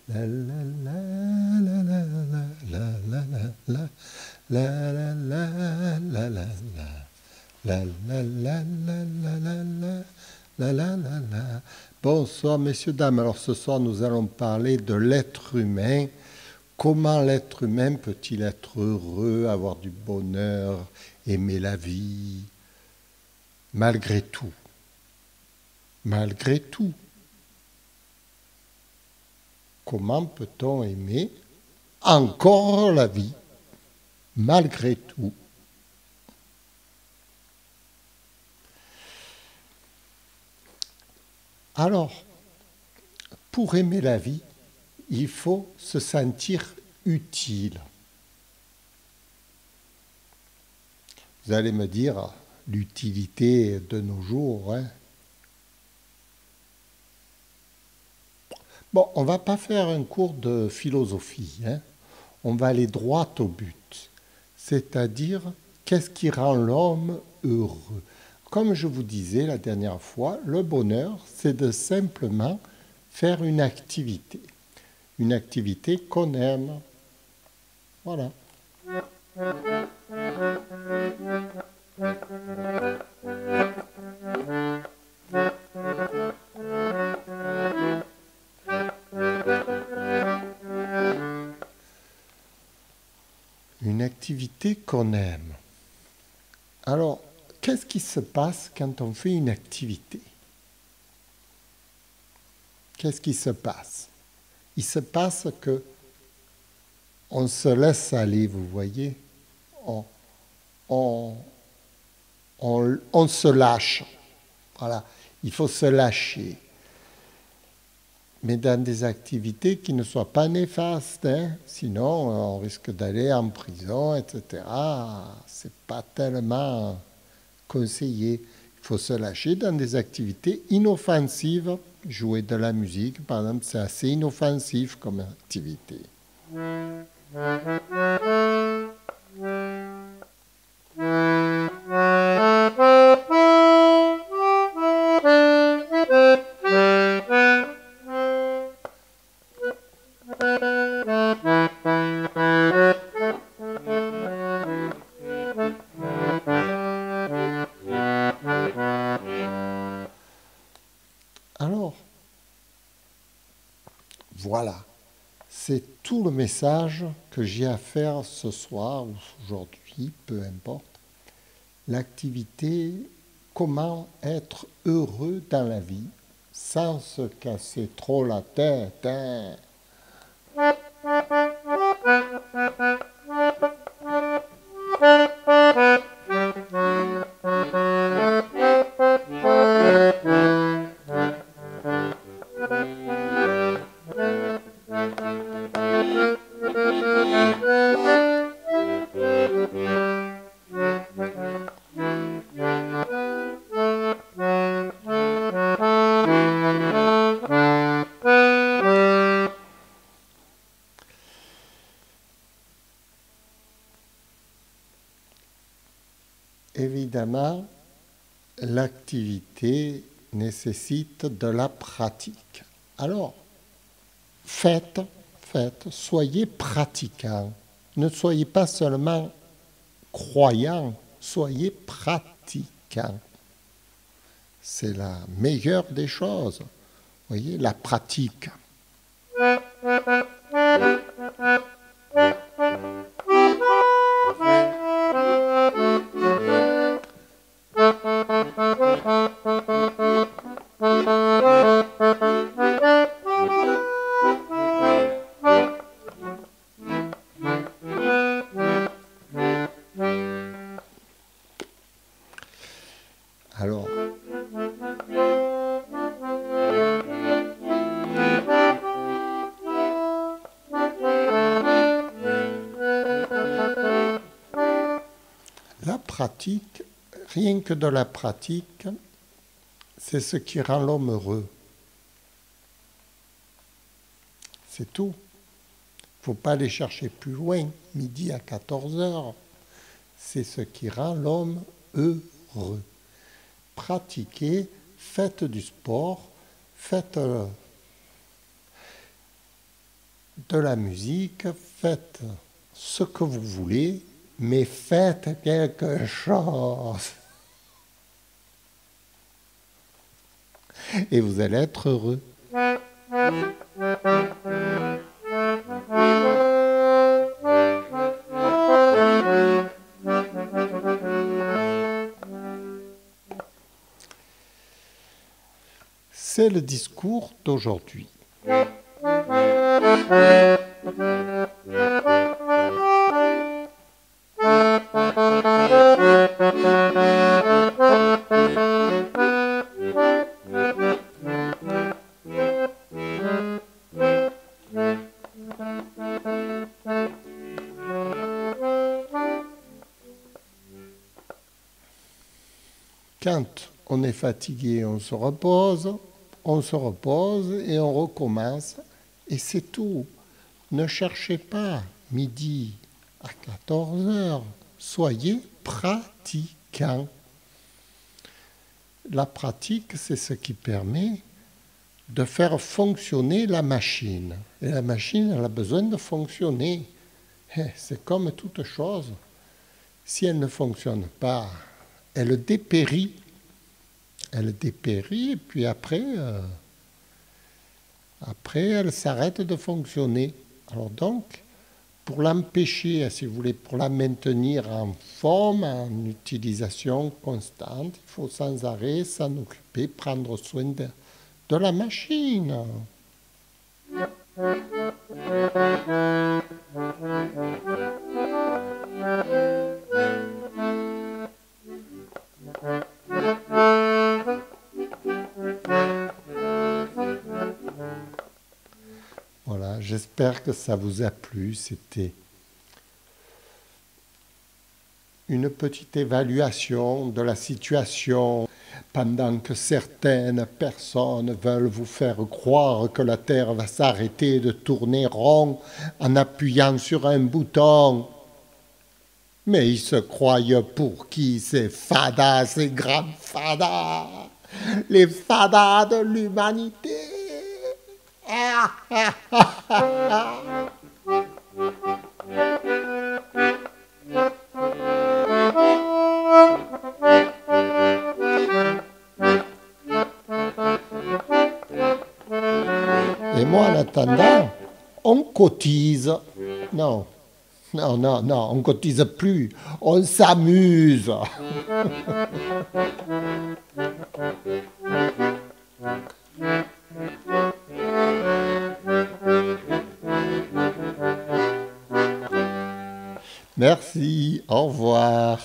La la la la la la la la la la la la la la la la la la la la. Bonsoir messieurs, dames. Alors ce soir nous allons parler de l'être humain. Comment l'être humain peut-il être heureux, avoir du bonheur, aimer la vie, malgré tout? Malgré tout. Comment peut-on aimer encore la vie, malgré tout? Alors, pour aimer la vie, il faut se sentir utile. Vous allez me dire, l'utilité de nos jours, hein. Bon, on ne va pas faire un cours de philosophie, hein. On va aller droit au but. C'est-à-dire, qu'est-ce qui rend l'homme heureux? Comme je vous disais la dernière fois, le bonheur, c'est de simplement faire une activité qu'on aime. Voilà. Une activité qu'on aime. Alors, qu'est-ce qui se passe quand on fait une activité? Qu'est-ce qui se passe? Il se passe que on se laisse aller, vous voyez. On se lâche. Voilà, il faut se lâcher. Mais dans des activités qui ne soient pas néfastes, hein. Sinon on risque d'aller en prison, etc. C'est pas tellement conseillé. Il faut se lâcher dans des activités inoffensives. Jouer de la musique, par exemple, c'est assez inoffensif comme activité. Alors, voilà, c'est tout le message que j'ai à faire ce soir ou aujourd'hui, peu importe. L'activité, comment être heureux dans la vie sans se casser trop la tête, hein. Évidemment, l'activité nécessite de la pratique. Alors, faites, soyez pratiquants. Ne soyez pas seulement croyants, soyez pratiquants. C'est la meilleure des choses. Vous voyez, la pratique. Alors, la pratique, rien que de la pratique, c'est ce qui rend l'homme heureux. C'est tout. Il ne faut pas aller chercher plus loin, midi à 14 heures. C'est ce qui rend l'homme heureux. Pratiquez, faites du sport, faites de la musique, faites ce que vous voulez, mais faites quelque chose. Et vous allez être heureux. C'est le discours d'aujourd'hui. Quand on est fatigué, on se repose et on recommence. Et c'est tout. Ne cherchez pas midi à 14 heures. Soyez pratiquants. La pratique, c'est ce qui permet de faire fonctionner la machine. Et la machine, elle a besoin de fonctionner. C'est comme toute chose. Si elle ne fonctionne pas, elle dépérit. Elle dépérit et puis après elle s'arrête de fonctionner. Alors donc, pour l'empêcher, si vous voulez, pour la maintenir en forme, en utilisation constante, il faut sans arrêt s'en occuper, prendre soin de la machine. Voilà, j'espère que ça vous a plu. C'était une petite évaluation de la situation pendant que certaines personnes veulent vous faire croire que la Terre va s'arrêter de tourner rond en appuyant sur un bouton. Mais ils se croient pour qui ces fadas, ces grands fadas, les fadas de l'humanité. Et moi, en attendant, on cotise. Non, on cotise plus. On s'amuse. Merci, au revoir.